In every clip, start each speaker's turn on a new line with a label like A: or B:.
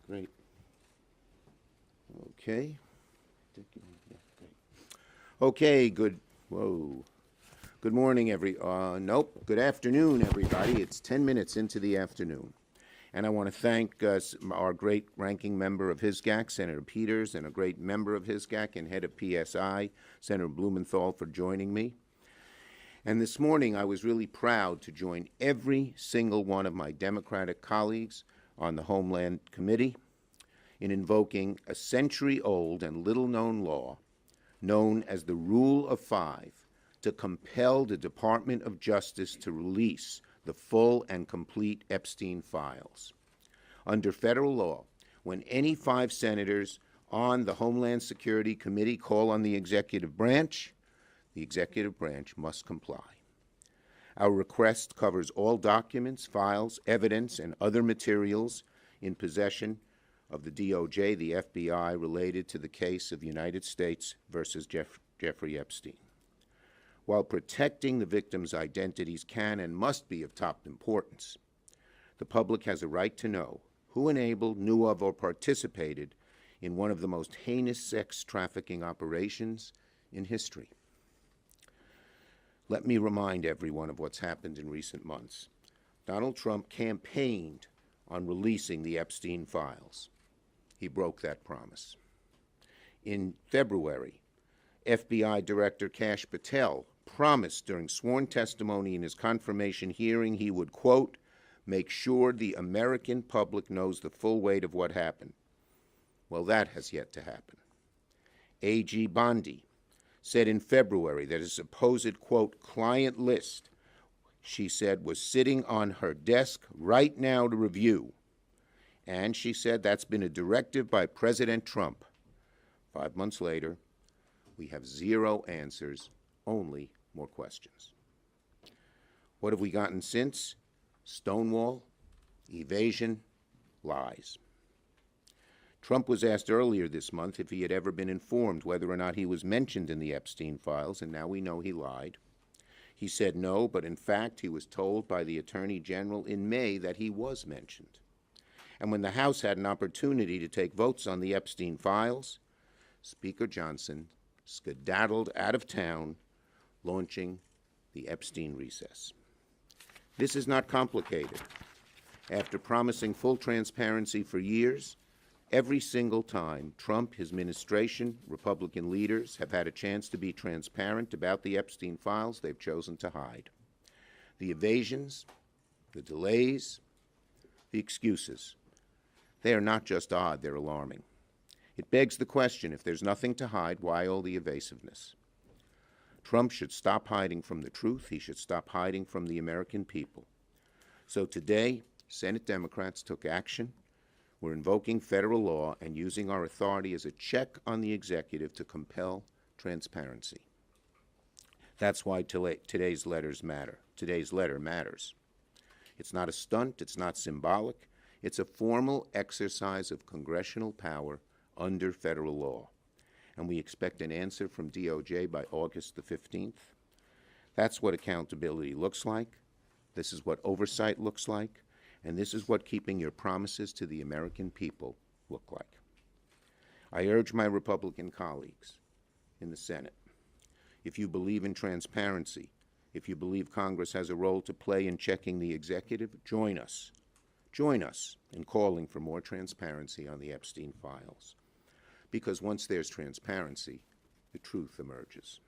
A: Great. Okay. Okay, good morning, good afternoon, everybody. It's 10 minutes into the afternoon. And I want to thank our great ranking member of HISGAC, Senator Peters, and a great member of HISGAC and head of PSI, Senator Blumenthal, for joining me. And this morning, I was really proud to join every single one of my Democratic colleagues on the Homeland Committee in invoking a century-old and little-known law known as the Rule of Five to compel the Department of Justice to release the full and complete Epstein files. Under federal law, when any 5 senators on the Homeland Security Committee call on the executive branch must comply. Our request covers all documents, files, evidence, and other materials in possession of the DOJ, the FBI, related to the case of United States versus Jeffrey Epstein. While protecting the victims' identities can and must be of top importance, the public has a right to know who enabled, knew of, or participated in one of the most heinous sex trafficking operations in history. Let me remind everyone of what's happened in recent months. Donald Trump campaigned on releasing the Epstein files. He broke that promise. In February, FBI Director Kash Patel promised during sworn testimony in his confirmation hearing he would, quote, make sure the American public knows the full weight of what happened. Well, that has yet to happen. A.G. Bondi said in February that his supposed, quote, client list, she said, was sitting on her desk right now to review. And she said that's been a directive by President Trump. 5 months later, we have 0 answers, only more questions. What have we gotten since? Stonewall, evasion, lies. Trump was asked earlier this month if he had ever been informed whether or not he was mentioned in the Epstein files, and now we know he lied. He said no, but in fact he was told by the Attorney General in May that he was mentioned. And when the House had an opportunity to take votes on the Epstein files, Speaker Johnson skedaddled out of town, launching the Epstein recess. This is not complicated. After promising full transparency for years, every single time Trump, his administration, Republican leaders have had a chance to be transparent about the Epstein files, they've chosen to hide. The evasions, the delays, the excuses, they are not just odd, they're alarming. It begs the question, if there's nothing to hide, why all the evasiveness? Trump should stop hiding from the truth. He should stop hiding from the American people. So today, Senate Democrats took action. We're invoking federal law and using our authority as a check on the executive to compel transparency. That's why today's letter matters. It's not a stunt. It's not symbolic. It's a formal exercise of congressional power under federal law. And we expect an answer from DOJ by August the 15th. That's what accountability looks like. This is what oversight looks like. And this is what keeping your promises to the American people look like. I urge my Republican colleagues in the Senate, if you believe in transparency, if you believe Congress has a role to play in checking the executive, join us. Join us in calling for more transparency on the Epstein files. Because once there's transparency, the truth emerges.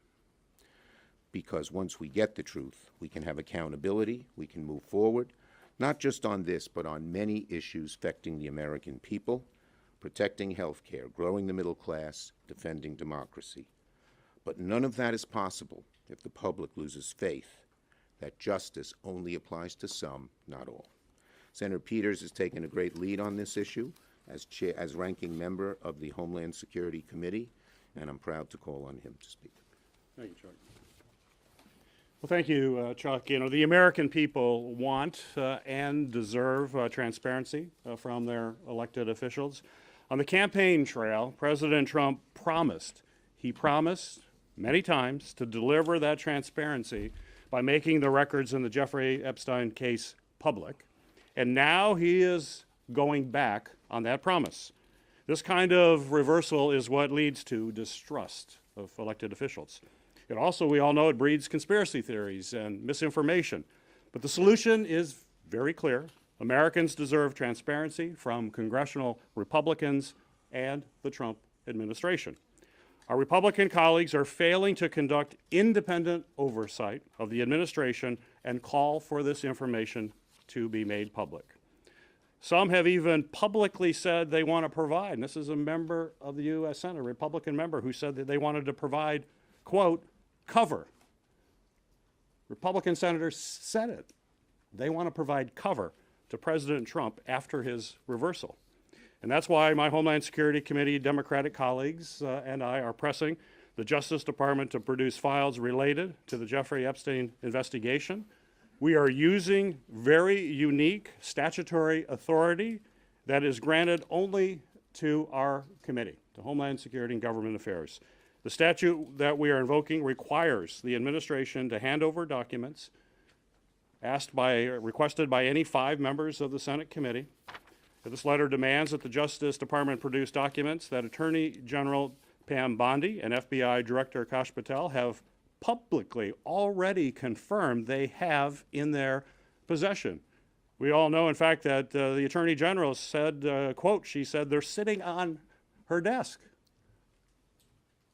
A: Because once we get the truth, we can have accountability, we can move forward, not just on this, but on many issues affecting the American people, protecting health care, growing the middle class, defending democracy. But none of that is possible if the public loses faith that justice only applies to some, not all. Senator Peters has taken a great lead on this issue as ranking member of the Homeland Security Committee, and I'm proud to call on him to speak.
B: Thank you, Chuck. Well, thank you, Chuck. You know, the American people want and deserve transparency from their elected officials. On the campaign trail, President Trump promised many times to deliver that transparency by making the records in the Jeffrey Epstein case public. And now he is going back on that promise. This kind of reversal is what leads to distrust of elected officials. It also, we all know, it breeds conspiracy theories and misinformation. But the solution is very clear. Americans deserve transparency from congressional Republicans and the Trump administration. Our Republican colleagues are failing to conduct independent oversight of the administration and call for this information to be made public. Some have even publicly said they want to provide, and this is a member of the U.S. Senate, a Republican member, who said that they wanted to provide, quote, cover. Republican senators said it. They want to provide cover to President Trump after his reversal. And that's why my Homeland Security Committee Democratic colleagues and I are pressing the Justice Department to produce files related to the Jeffrey Epstein investigation. We are using very unique statutory authority that is granted only to our committee, to Homeland Security and Government Affairs. The statute that we are invoking requires the administration to hand over documents requested by any 5 members of the Senate committee. This letter demands that the Justice Department produce documents that Attorney General Pam Bondi and FBI Director Kash Patel have publicly already confirmed they have in their possession. We all know, in fact, that the Attorney General said, quote, she said, they're sitting on her desk.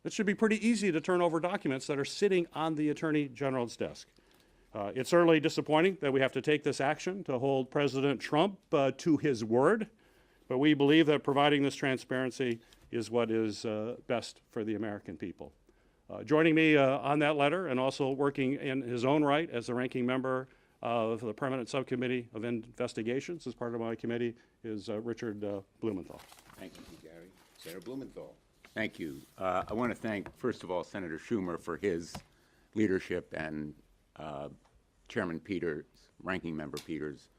B: It should be pretty easy to turn over documents that are sitting on the Attorney General's desk. It's certainly disappointing that we have to take this action to hold President Trump to his word, but we believe that providing this transparency is what is best for the American people. Joining me on that letter and also working in his own right as the ranking member of the Permanent Subcommittee of Investigations as part of my committee is Richard Blumenthal.
A: Thank you, Gary. Senator Blumenthal.
C: Thank you. I want to thank, first of all, Senator Schumer for his leadership and Chairman Peters, Ranking Member Peters,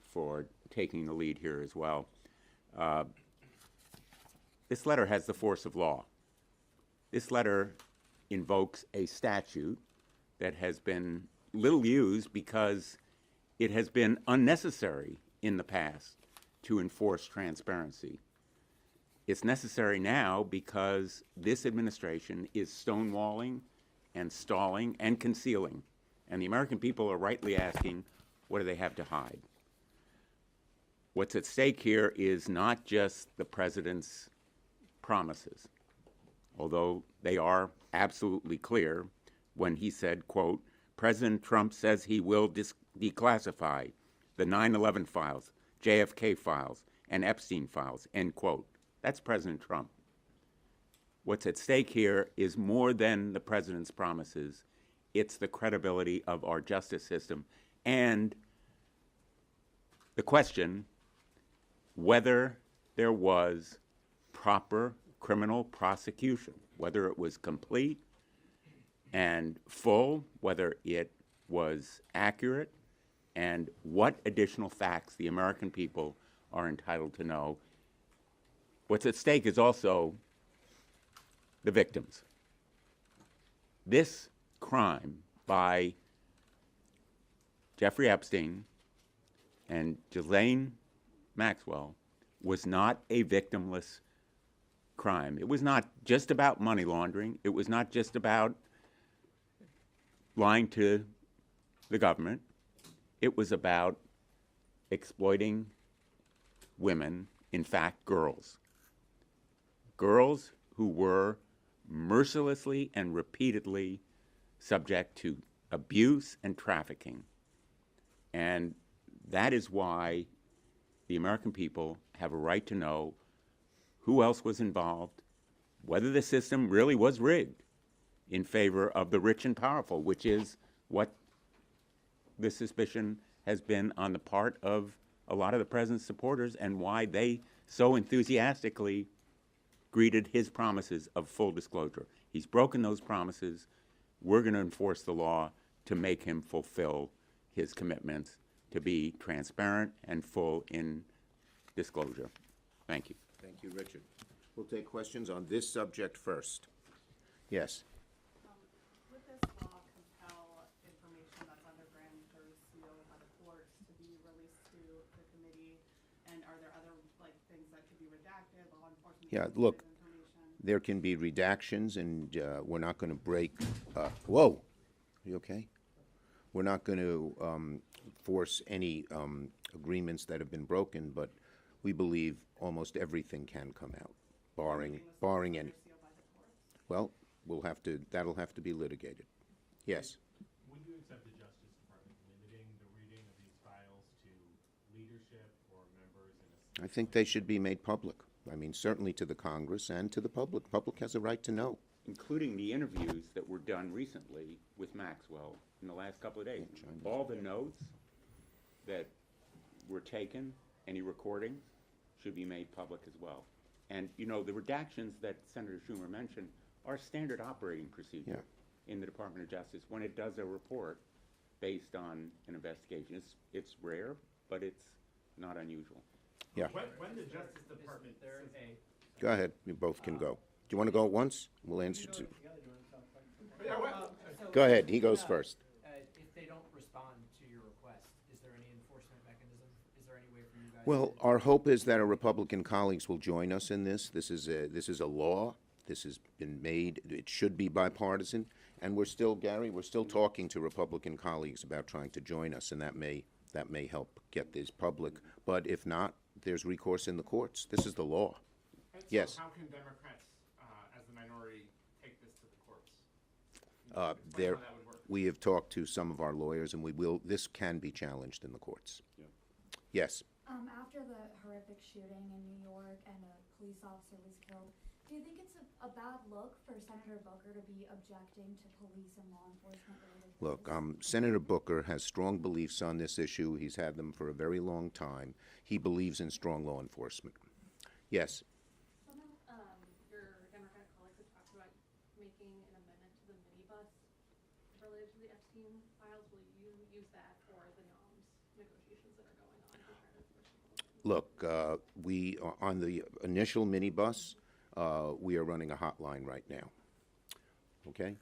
C: for taking the lead here as well. This letter has the force of law. This letter invokes a statute that has been little used because it has been unnecessary in the past to enforce transparency. It's necessary now because this administration is stonewalling and stalling and concealing. And the American people are rightly asking, what do they have to hide? What's at stake here is not just the president's promises, although they are absolutely clear when he said, quote, President Trump says he will declassify the 9/11 files, JFK files, and Epstein files, end quote. That's President Trump. What's at stake here is more than the president's promises. It's the credibility of our justice system and the question whether there was proper criminal prosecution, whether it was complete and full, whether it was accurate, and what additional facts the American people are entitled to know. What's at stake is also the victims. This crime by Jeffrey Epstein and Ghislaine Maxwell was not a victimless crime. It was not just about money laundering. It was not just about lying to the government. It was about exploiting women, in fact, girls. Girls who were mercilessly and repeatedly subject to abuse and trafficking. And that is why the American people have a right to know who else was involved, whether the system really was rigged in favor of the rich and powerful, which is what the suspicion has been on the part of a lot of the president's supporters and why they so enthusiastically greeted his promises of full disclosure. He's broken those promises. We're going to enforce the law to make him fulfill his commitments to be transparent and full in disclosure. Thank you.
A: Thank you, Richard. We'll take questions on this subject first. Yes.
D: Would this law compel information that's under grand jury seal by the courts to be released to the committee?
A: Yeah, look, there can be redactions, and we're not going to break. Whoa, are you okay? We're not going to force any agreements that have been broken, but we believe almost everything can come out, barring any. Well, that'll have to be litigated. Yes.
E: Would you accept the Justice Department limiting the reading of these files to leadership or members in a?
A: I think they should be made public. I mean, certainly to the Congress and to the public. Public has a right to know.
C: Including the interviews that were done recently with Maxwell in the last couple of days. All the notes that were taken, any recordings, should be made public as well. And, you know, the redactions that Senator Schumer mentioned are standard operating procedure in the Department of Justice when it does a report based on an investigation. It's rare, but it's not unusual.
A: Yeah.
E: When the Justice Department
A: Go ahead. You both can go. Do you want to go at once? We'll answer to. Go ahead. He goes first.
F: If they don't respond to your request, is there any enforcement mechanism? Is there any way for you guys?
A: Well, our hope is that our Republican colleagues will join us in this. This is a law. This has been made. It should be bipartisan. And we're still, Gary, we're still talking to Republican colleagues about trying to join us, and that may help get this public. But if not, there's recourse in the courts. This is the law.
E: And so
A: Yes.
E: how can Democrats, as the minority, take this to the courts? Explain
A: There,
E: how that would work.
A: we have talked to some of our lawyers, and this can be challenged in the courts. Yes.
G: After the horrific shooting in New York and a police officer was killed, do you think it's a bad look for Senator Booker to be objecting to police and law enforcement related things?
A: Look, Senator Booker has strong beliefs on this issue. He's had them for a very long time. He believes in strong law enforcement. Yes.
D: Some of your Democratic colleagues have talked about making an amendment to the minibus related to the Epstein files. Will you use that for the NOMS negotiations that are going on to try to enforce the law?
A: Look, we on the initial minibus, we are running a hotline right now. Okay?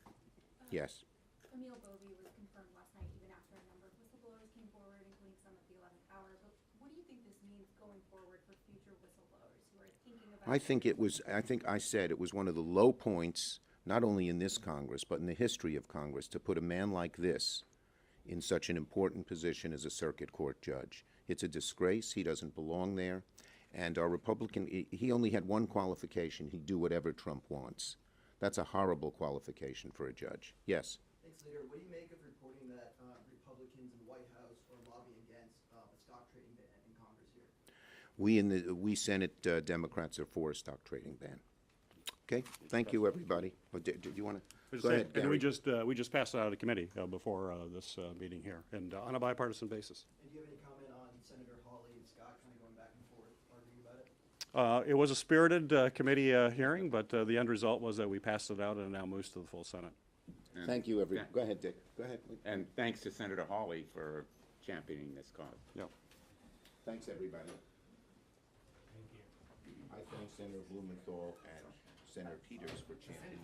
A: Yes.
G: Emil Bovee was confirmed last night even after a number of whistleblowers came forward, including some at the 11th hour. But what do you think this means going forward for future whistleblowers who are thinking about...
A: I think I said it was one of the low points, not only in this Congress, but in the history of Congress, to put a man like this in such an important position as a circuit court judge. It's a disgrace. He doesn't belong there. And our Republican, he only had one qualification. He'd do whatever Trump wants. That's a horrible qualification for a judge. Yes.
H: Thanks, Leader. What do you make of reporting that Republicans in the White House are lobbying against a stock trading ban in Congress here?
A: We Senate Democrats are for a stock trading ban. Okay. Thank you, everybody. Do you want to go ahead,
B: And
A: Gary?
B: we just passed it out of committee before this meeting here, and on a bipartisan basis.
H: And do you have any comment on Senator Hawley and Scott kind of going back and forth, arguing about it?
B: It was a spirited committee hearing, but the end result was that we passed it out and it now moves to the full Senate.
C: And
A: Thank you, everyone. Go ahead, Dick. Go ahead.
C: And thanks to Senator Hawley for championing this cause.
B: Yeah.
A: Thanks, everybody.
E: Thank you.
A: I thank Senator Blumenthal and Senator Peters for championing